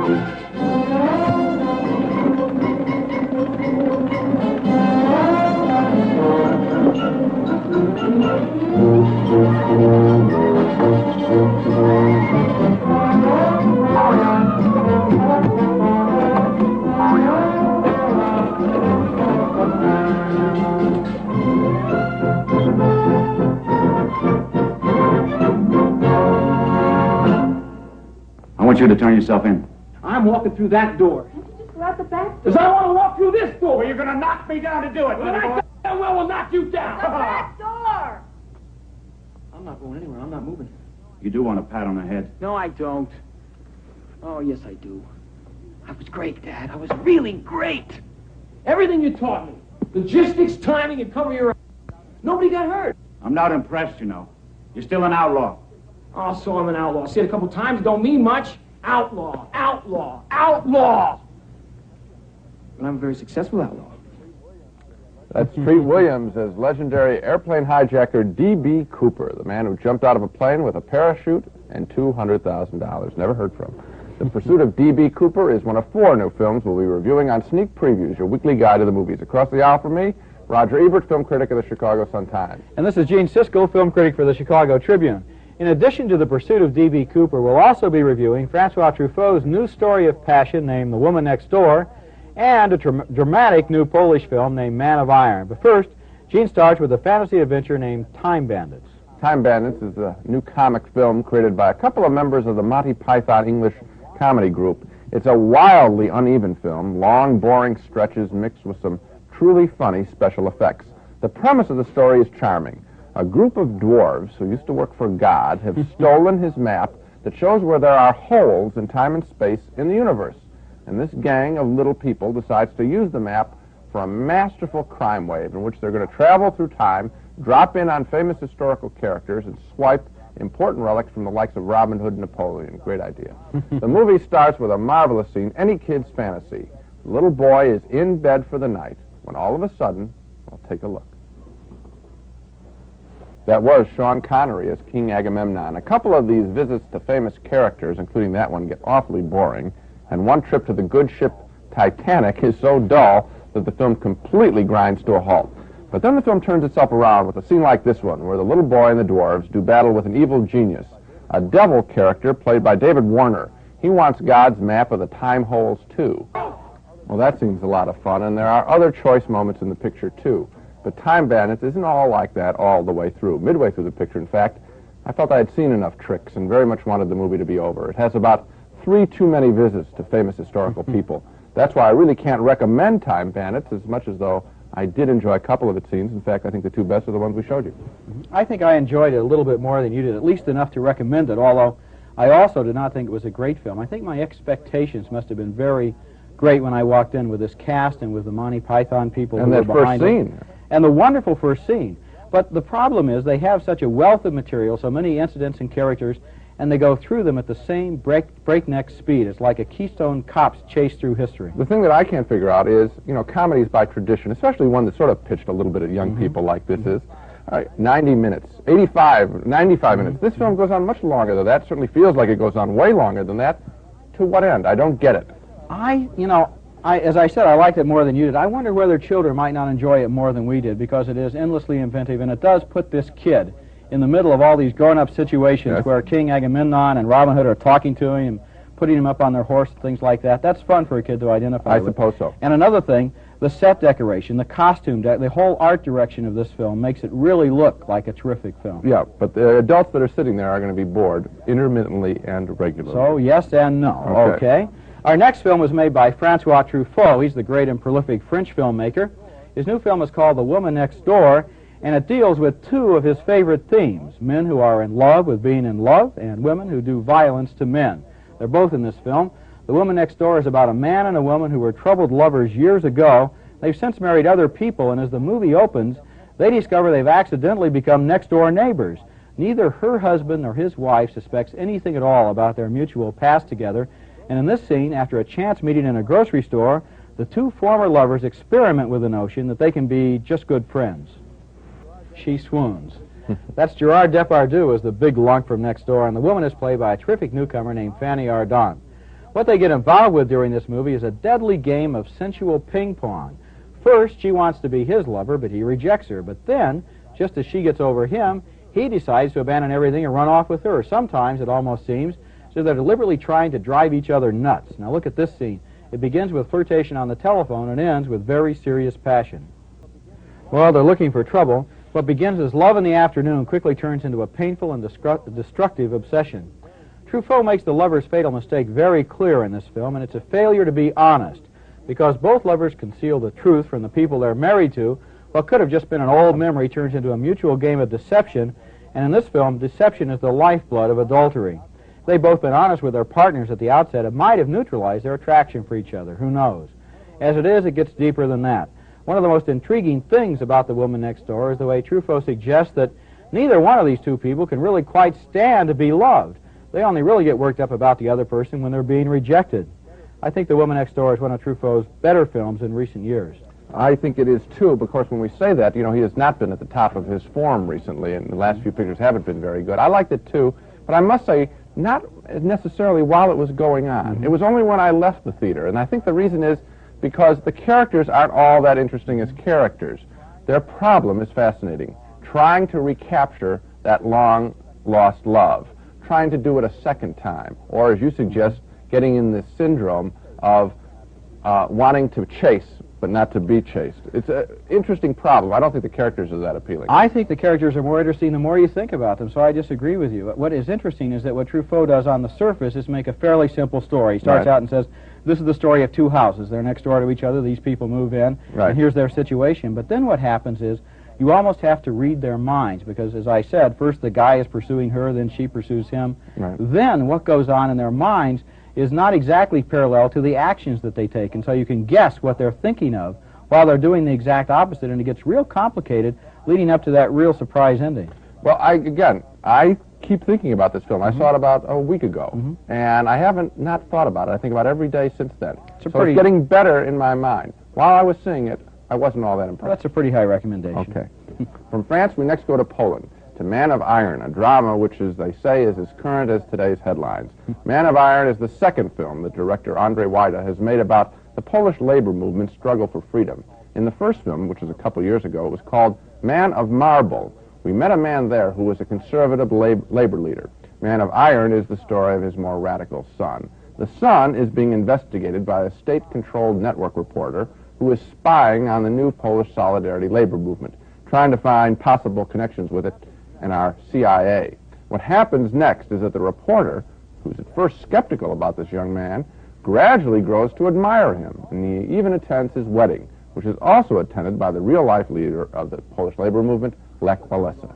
I want you to turn yourself in. I'm walking through that door. Can't you just go out the back door? Because I want to walk through this door. Well, you're going to knock me down to do it. Well, I damn well will knock you down. The back door! I'm not going anywhere. I'm not moving. You do want a pat on the head. No, I don't. Oh, yes, I do. I was great, Dad. I was really great. Everything you taught me. Logistics, timing, and cover your... Nobody got hurt. I'm not impressed, you know. You're still an outlaw. Oh, so I'm an outlaw. See it a couple times, don't mean much. Outlaw, outlaw, outlaw. But I'm a very successful outlaw. That's Treat Williams as legendary airplane hijacker D.B. Cooper, the man who jumped out of a plane with a parachute and $200,000. Never heard from. The Pursuit of D.B. Cooper is one of 4 new films we'll be reviewing on Sneak Previews, your weekly guide to the movies. Across the aisle from me, Roger Ebert, film critic of the Chicago Sun-Times. And this is Gene Siskel, film critic for the Chicago Tribune. In addition to The Pursuit of D.B. Cooper, we'll also be reviewing Francois Truffaut's new story of passion named The Woman Next Door, and a dramatic new Polish film named Man of Iron. But first, Gene starts with a fantasy adventure named Time Bandits. Time Bandits is a new comic film created by a couple of members of the Monty Python English comedy group. It's a wildly uneven film, long, boring stretches mixed with some truly funny special effects. The premise of the story is charming. A group of dwarves who used to work for God have stolen his map that shows where there are holes in time and space in the universe. And this gang of little people decides to use the map for a masterful crime wave in which they're going to travel through time, drop in on famous historical characters, and swipe important relics from the likes of Robin Hood and Napoleon. Great idea. The movie starts with a marvelous scene, any kid's fantasy. The little boy is in bed for the night when all of a sudden, well, take a look. That was Sean Connery as King Agamemnon. A couple of these visits to famous characters, including that one, get awfully boring, and one trip to the good ship Titanic is so dull that the film completely grinds to a halt. But then the film turns itself around with a scene like this one, where the little boy and the dwarves do battle with an evil genius, a devil character played by David Warner. He wants God's map of the time holes, too. Well, that seems a lot of fun, and there are other choice moments in the picture, too. But Time Bandits isn't all like that all the way through. Midway through the picture, in fact, I felt I had seen enough tricks and very much wanted the movie to be over. It has about 3 too many visits to famous historical people. That's why I really can't recommend Time Bandits as much as though I did enjoy a couple of its scenes. In fact, I think the 2 best are the ones we showed you. I think I enjoyed it a little bit more than you did, at least enough to recommend it, although I also did not think it was a great film. I think my expectations must have been very great when I walked in with this cast and with the Monty Python people and who were that behind first it. scene. And the wonderful first scene. But the problem is they have such a wealth of material, so many incidents and characters, and they go through them at the same breakneck speed. It's like a Keystone Cops chase through history. The thing that I can't figure out is, you know, comedies by tradition, especially one that's sort of pitched a little bit at young people like this is, 90 minutes, 85, 95 minutes. This film goes on much longer than that. Certainly feels like it goes on way longer than that. To what end? I don't get it. As I said, I liked it more than you did. I wonder whether children might not enjoy it more than we did, because it is endlessly inventive, and it does put this kid in the middle of all these grown-up situations where King Agamemnon and Robin Hood are talking to him, putting him up on their horse, things like that. That's fun for a kid to identify with. I suppose so. And another thing, the set decoration, the costume, the whole art direction of this film makes it really look like a terrific film. Yeah, but the adults that are sitting there are going to be bored intermittently and regularly. So, yes and no. Okay. Our next film was made by Francois Truffaut. He's the great and prolific French filmmaker. His new film is called The Woman Next Door, and it deals with 2 of his favorite themes, men who are in love with being in love and women who do violence to men. They're both in this film. The Woman Next Door is about a man and a woman who were troubled lovers years ago. They've since married other people, and as the movie opens, they discover they've accidentally become next-door neighbors. Neither her husband nor his wife suspects anything at all about their mutual past together, and in this scene, after a chance meeting in a grocery store, the 2 former lovers experiment with the notion that they can be just good friends. She swoons. That's Gerard Depardieu as the big lunk from next door, and the woman is played by a terrific newcomer named Fanny Ardant. What they get involved with during this movie is a deadly game of sensual ping pong. First, she wants to be his lover, but he rejects her. But then, just as she gets over him, he decides to abandon everything and run off with her. Sometimes, it almost seems, so they're deliberately trying to drive each other nuts. Now look at this scene. It begins with flirtation on the telephone and ends with very serious passion. Well, they're looking for trouble. What begins as love in the afternoon quickly turns into a painful and destructive obsession. Truffaut makes the lover's fatal mistake very clear in this film, and it's a failure to be honest, because both lovers conceal the truth from the people they're married to. What could have just been an old memory turns into a mutual game of deception, and in this film, deception is the lifeblood of adultery. If they'd both been honest with their partners at the outset, it might have neutralized their attraction for each other. Who knows? As it is, it gets deeper than that. One of the most intriguing things about The Woman Next Door is the way Truffaut suggests that neither one of these two people can really quite stand to be loved. They only really get worked up about the other person when they're being rejected. I think The Woman Next Door is one of Truffaut's better films in recent years. I think it is, too, because when we say that, he has not been at the top of his form recently, and the last few pictures haven't been very good. I liked it, too, but I must say, not necessarily while it was going on. It was only when I left the theater, and I think the reason is because the characters aren't all that interesting as characters. Their problem is fascinating, trying to recapture that long-lost love, trying to do it a second time, or, as you suggest, getting in this syndrome of wanting to chase but not to be chased. It's an interesting problem. I don't think the characters are that appealing. I think the characters are more interesting the more you think about them, so I disagree with you. What is interesting is that what Truffaut does on the surface is make a fairly simple story. He starts out and says, this is the story of two houses. They're next door to each other. These people move in, and here's their situation. But then what happens is you almost have to read their minds, because, as I said, first the guy is pursuing her, then she pursues him. Then what goes on in their minds is not exactly parallel to the actions that they take, and so you can guess what they're thinking of while they're doing the exact opposite, and it gets real complicated leading up to that real surprise ending. Well, I keep thinking about this film. I saw it about a week ago, and I haven't not thought about it. I think about it every day since then. It's getting better in my mind. While I was seeing it, I wasn't all that impressed. Well, that's a pretty high recommendation. Okay. From France, we next go to Poland, to Man of Iron, a drama which, as they say, is as current as today's headlines. Man of Iron is the second film that director Andrzej Wajda has made about the Polish labor movement's struggle for freedom. In the first film, which was a couple years ago, it was called Man of Marble. We met a man there who was a conservative labor leader. Man of Iron is the story of his more radical son. The son is being investigated by a state-controlled network reporter who is spying on the new Polish Solidarity labor movement, trying to find possible connections with it and our CIA. What happens next is that the reporter, who's at first skeptical about this young man, gradually grows to admire him, and he even attends his wedding, which is also attended by the real-life leader of the Polish labor movement, Lech Walesa.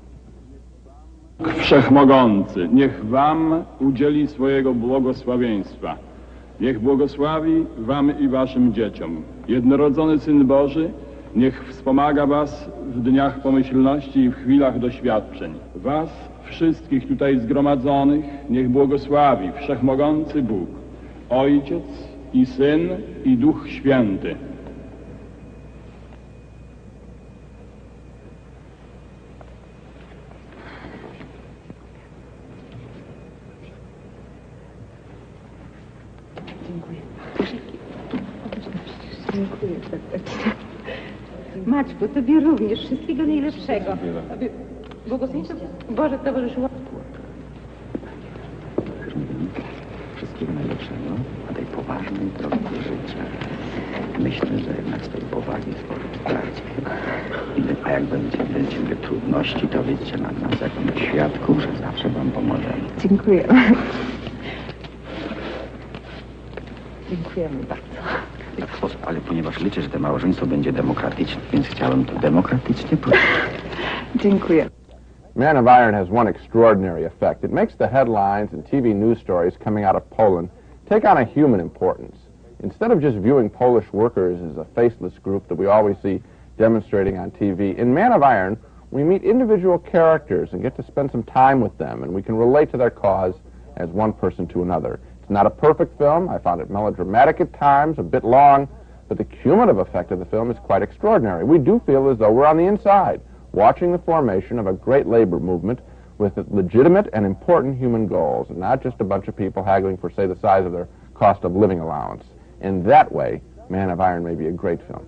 Wszechmogący, niech wam udzieli swojego błogosławieństwa. Niech błogosławi wam i waszym dzieciom. Jednorodzony Syn Boży, niech wspomaga was w dniach pomyślności i w chwilach doświadczeń. Was, wszystkich tutaj zgromadzonych, niech błogosławi Wszechmogący Bóg, Ojciec i Syn i Duch Święty. Dziękuję serdecznie. Maćku, tobie również wszystkiego najlepszego. Błogosławieństwo Boże towarzyszyło. Wszystkiego najlepszego na tej poważnej drodze życia. Myślę, że jednak z tej powagi skorzystajcie. A jak będziemy trudności, to wiecie nad nas jakimś świadków, że zawsze wam pomożemy. Dziękuję. Dziękujemy bardzo. Ale ponieważ liczę, że to małżeństwo będzie demokratyczne, więc chciałem to demokratycznie powiedzieć. Dziękuję. Man of Iron has one extraordinary effect. It makes the headlines and TV news stories coming out of Poland take on a human importance. Instead of just viewing Polish workers as a faceless group that we always see demonstrating on TV, in Man of Iron, we meet individual characters and get to spend some time with them, and we can relate to their cause as one person to another. It's not a perfect film. I found it melodramatic at times, a bit long, but the cumulative effect of the film is quite extraordinary. We do feel as though we're on the inside, watching the formation of a great labor movement with legitimate and important human goals, and not just a bunch of people haggling for, say, the size of their cost of living allowance. In that way, Man of Iron may be a great film.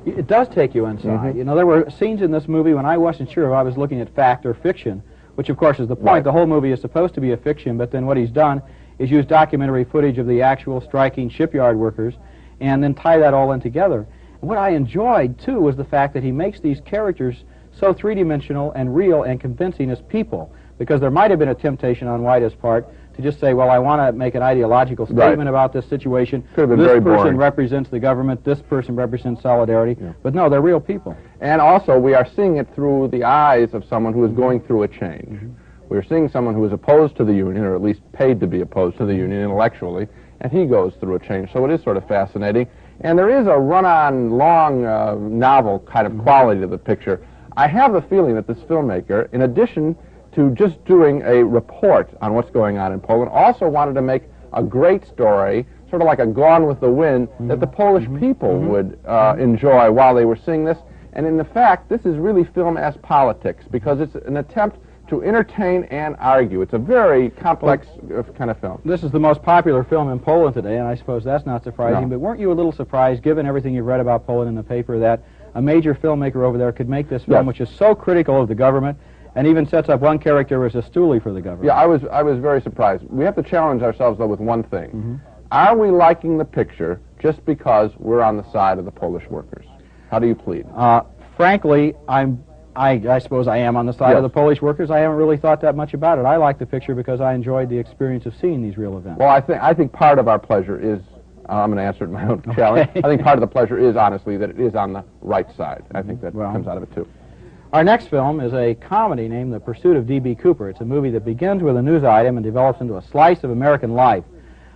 It does take you inside. You know, there were scenes in this movie when I wasn't sure if I was looking at fact or fiction, which of course is the point. Right. The whole movie is supposed to be a fiction, but then what he's done is use documentary footage of the actual striking shipyard workers and then tie that all in together. And what I enjoyed, too, was the fact that he makes these characters so three-dimensional and real and convincing as people, because there might have been a temptation on White's part to just say, well, I want to make an ideological statement about this situation. Could have been this very person boring. represents the government, this person represents solidarity. Yeah. But no, they're real people. And also, we are seeing it through the eyes of someone who is going through a change. We're seeing someone who is opposed to the union, or at least paid to be opposed to the union intellectually, and he goes through a change. So it is sort of fascinating. And there is a run-on, long novel kind of quality to the picture. I have the feeling that this filmmaker, in addition to just doing a report on what's going on in Poland, also wanted to make a great story, sort of like a Gone with the Wind, that the Polish people would enjoy while they were seeing this. And in fact, this is really film as politics, because it's an attempt to entertain and argue. It's a very complex kind of film. This is the most popular film in Poland today, and I suppose that's not surprising, No. but weren't you a little surprised, given everything you've read about Poland in the paper, that a major filmmaker over there could make this film, which is so critical of the government, and even sets up one character as a stoolie for the government? Yeah, I was very surprised. We have to challenge ourselves, though, with one thing. Are we liking the picture just because we're on the side of the Polish workers? How do you plead? Frankly, I suppose I am on the side of the Polish workers. I haven't really thought that much about it. I like the picture because I enjoyed the experience of seeing these real events. Well, I think part of our pleasure is, I'm going to answer it in my own challenge. I think part of the pleasure is, honestly, that it is on the right side. I think that comes out of it, too. Our next film is a comedy named The Pursuit of D.B. Cooper. It's a movie that begins with a news item and develops into a slice of American life.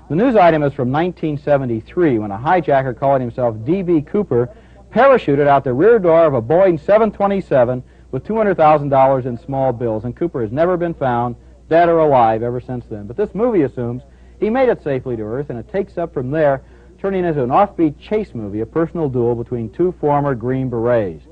The news item is from 1973, when a hijacker calling himself D.B. Cooper parachuted out the rear door of a Boeing 727 with $200,000 in small bills, and Cooper has never been found, dead or alive, ever since then. But this movie assumes he made it safely to Earth, and it takes up from there, turning into an offbeat chase movie, a personal duel between two former Green Berets.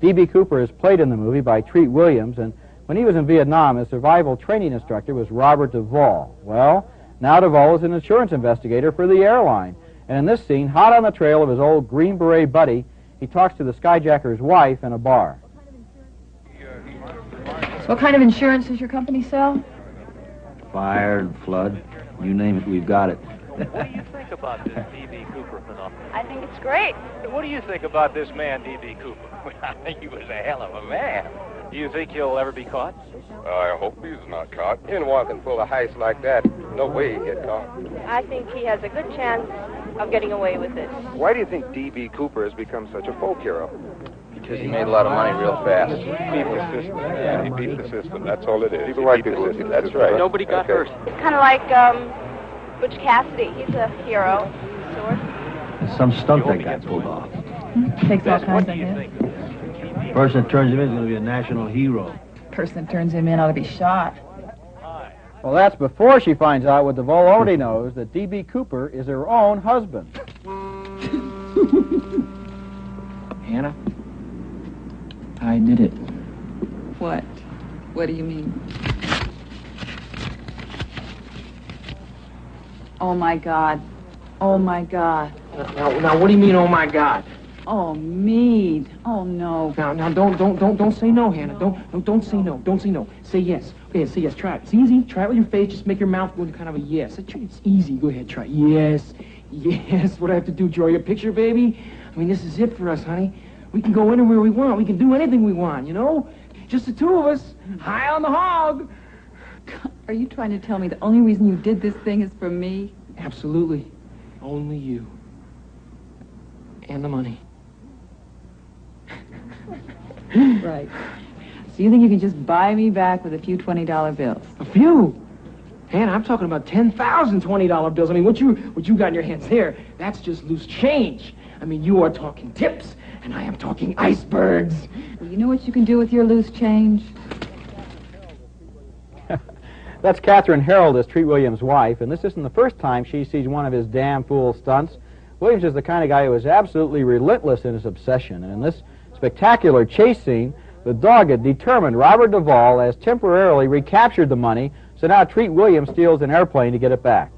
D.B. Cooper is played in the movie by Treat Williams, and when he was in Vietnam, his survival training instructor was Robert Duvall. Well, now Duvall is an insurance investigator for the airline, and in this scene, hot on the trail of his old Green Beret buddy, he talks to the skyjacker's wife in a bar. What kind of insurance does your company sell? Fire and flood, you name it, we've got it. What do you think about this D.B. Cooper phenomenon? I think it's great. What do you think about this man, D.B. Cooper? I think he was a hell of a man. Do you think he'll ever be caught? I hope he's not caught. Anyone can pull a heist like that. No way he'd get caught. I think he has a good chance of getting away with it. Why do you think D.B. Cooper has become such a folk hero? Because he made a lot of money real fast. Beat the system. Yeah, he beat the system. That's all it is. The white people. That's right. Nobody got hurt. It's kind of like Butch Cassidy. He's a hero, sort. There's some stunt that guy pulled off. Takes all What kinds do of you hits. think? Person that turns him in is going to be a national hero. Person that turns him in ought to be shot. Well, that's before she finds out what Duvall already knows, that D.B. Cooper is her own husband. Hannah, I did it. What? What do you mean? Oh, my God. Oh, my God. Now, what do you mean, oh, my God? Oh, Meade. Oh, no. Now, don't say no, Hannah. Don't say no. Don't say no. Say yes. Okay, say yes. Try it. It's easy. Try it with your face. Just make your mouth go into kind of a yes. It's easy. Go ahead. Try it. Yes. Yes. What do I have to do? Draw your picture, baby? I mean, this is it for us, honey. We can go anywhere we want. We can do anything we want, you know? Just the two of us. High on the hog. Are you trying to tell me the only reason you did this thing is for me? Absolutely. Only you. And the money. Right. So you think you can just buy me back with a few $20 bills? A few? Hannah, I'm talking about 10,000 $20 bills. I mean, what you got in your hands there, that's just loose change. I mean, you are talking tips, and I am talking icebergs. Well, you know what you can do with your loose change? That's Catherine Harold as Treat Williams' wife, and this isn't the first time she sees one of his damn fool stunts. Williams is the kind of guy who is absolutely relentless in his obsession, and in this spectacular chase scene, the dogged, determined Robert Duvall has temporarily recaptured the money, so now Treat Williams steals an airplane to get it back.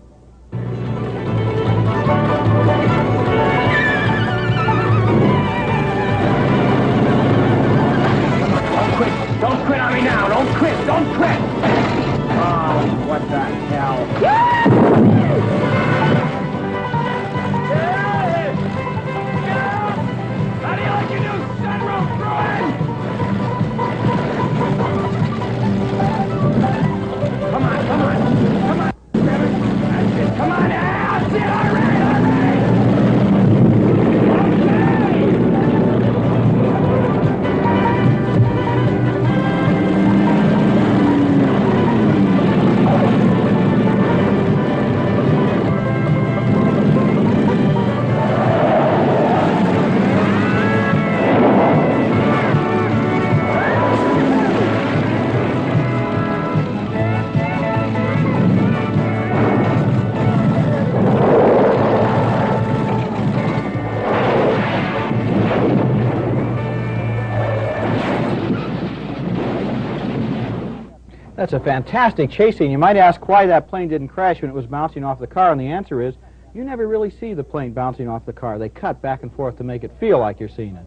That's a fantastic chase scene. You might ask why that plane didn't crash when it was bouncing off the car, and the answer is you never really see the plane bouncing off the car. They cut back and forth to make it feel like you're seeing it.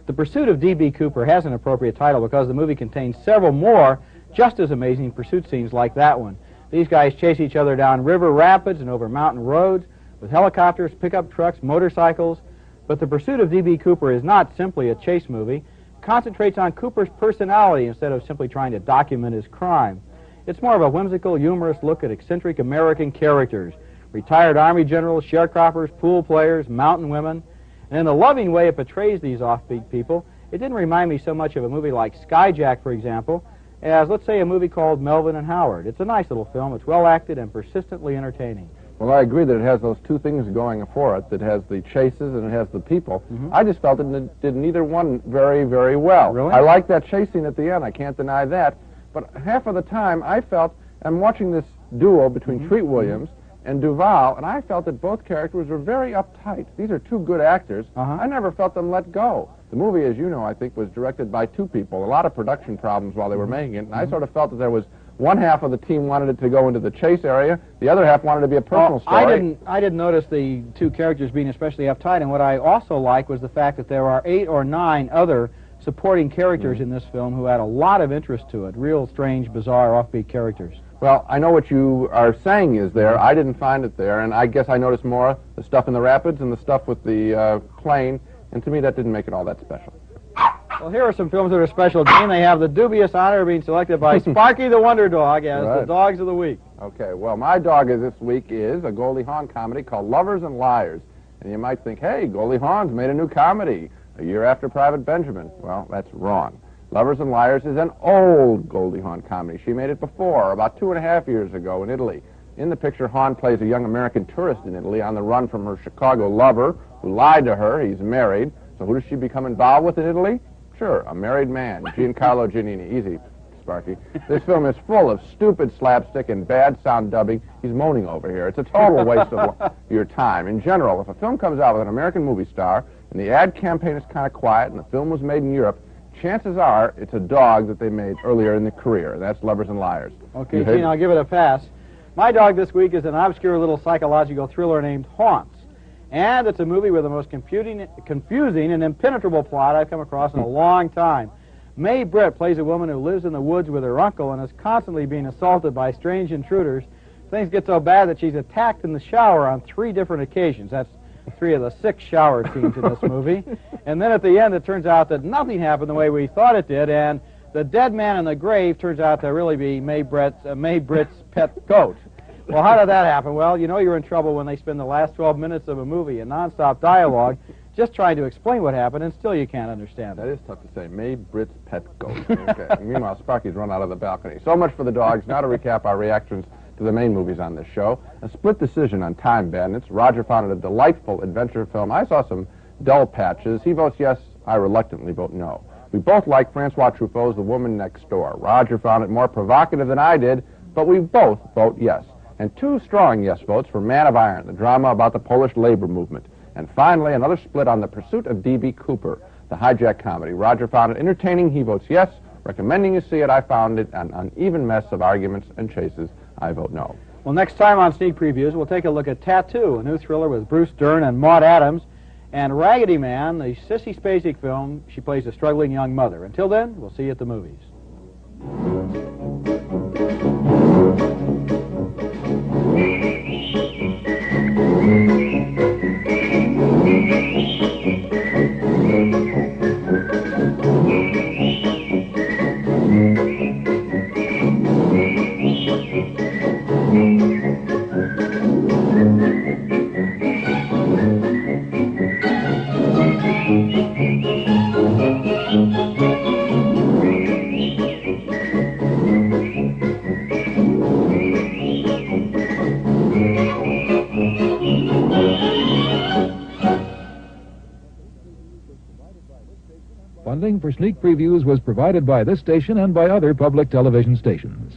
The Pursuit of D.B. Cooper has an appropriate title because the movie contains several more just as amazing pursuit scenes like that one. These guys chase each other down river rapids and over mountain roads with helicopters, pickup trucks, motorcycles. But The Pursuit of D.B. Cooper is not simply a chase movie. It concentrates on Cooper's personality instead of simply trying to document his crime. It's more of a whimsical, humorous look at eccentric American characters, retired Army generals, sharecroppers, pool players, mountain women. And in the loving way it portrays these offbeat people, it didn't remind me so much of a movie like Skyjack, for example, as, let's say, a movie called Melvin and Howard. It's a nice little film. It's well acted and persistently entertaining. Well, I agree that it has those two things going for it. It has the chases and it has the people. I just felt it did neither one very, very well. Really? I like that chase scene at the end. I can't deny that. But half of the time, I felt, I'm watching this duo between Treat Williams and Duvall, and I felt that both characters were very uptight. These are two good actors. I never felt them let go. The movie, as you know, I think, was directed by two people. A lot of production problems while they were making it, and I sort of felt that there was one half of the team wanted it to go into the chase area, the other half wanted it to be a personal story. I didn't notice the two characters being especially uptight, and what I also like was the fact that there are 8 or 9 other supporting characters in this film who had a lot of interest to it. Real strange, bizarre, offbeat characters. Well, I know what you are saying is there. I didn't find it there, and I guess I noticed more the stuff in the rapids and the stuff with the plane, and to me that didn't make it all that special. Well, here are some films that are special, Dean. They have the dubious honor of being selected by Sparky the Wonder Dog as the Dogs of the Week. Okay, well, my dog this week is a Goldie Hawn comedy called Lovers and Liars. And you might think, hey, Goldie Hawn's made a new comedy a year after Private Benjamin. Well, that's wrong. Lovers and Liars is an old Goldie Hawn comedy. She made it before, about 2.5 years ago in Italy. In the picture, Hawn plays a young American tourist in Italy on the run from her Chicago lover who lied to her. He's married. So who does she become involved with in Italy? Sure, a married man, Giancarlo Giannini. Easy, Sparky. This film is full of stupid slapstick and bad sound dubbing. He's moaning over here. It's a total waste of your time. In general, if a film comes out with an American movie star and the ad campaign is kind of quiet and the film was made in Europe, chances are it's a dog that they made earlier in the career. That's Lovers and Liars. Okay, Gene, I'll give it a pass. My dog this week is an obscure little psychological thriller named Haunts. And it's a movie with the most confusing and impenetrable plot I've come across in a long time. Mae Britt plays a woman who lives in the woods with her uncle and is constantly being assaulted by strange intruders. Things get so bad that she's attacked in the shower on 3 different occasions. That's 3 of the 6 shower scenes in this movie. And then at the end, it turns out that nothing happened the way we thought it did, and the dead man in the grave turns out to really be Mae Britt's pet goat. Well, how did that happen? Well, you know you're in trouble when they spend the last 12 minutes of a movie in nonstop dialogue just trying to explain what happened, and still you can't understand it. That is tough to say. Mae Britt's pet goat. Okay. Meanwhile, Sparky's run out of the balcony. So much for the dogs. Now to recap our reactions to the main movies on this show. A split decision on Time Bandits. Roger found it a delightful adventure film. I saw some dull patches. He votes yes. I reluctantly vote no. We both like Francois Truffaut's The Woman Next Door. Roger found it more provocative than I did, but we both vote yes. And 2 strong yes votes for Man of Iron, the drama about the Polish labor movement. And finally, another split on The Pursuit of D.B. Cooper, the hijack comedy. Roger found it entertaining. He votes yes. Recommending you see it, I found it an uneven mess of arguments and chases. I vote no. Well, next time on Sneak Previews, we'll take a look at Tattoo, a new thriller with Bruce Dern and Maude Adams, and Raggedy Man, the Sissy Spacek film. She plays a struggling young mother. Until then, we'll see you at the movies. Funding for Sneak Previews was provided by this station and by other public television stations.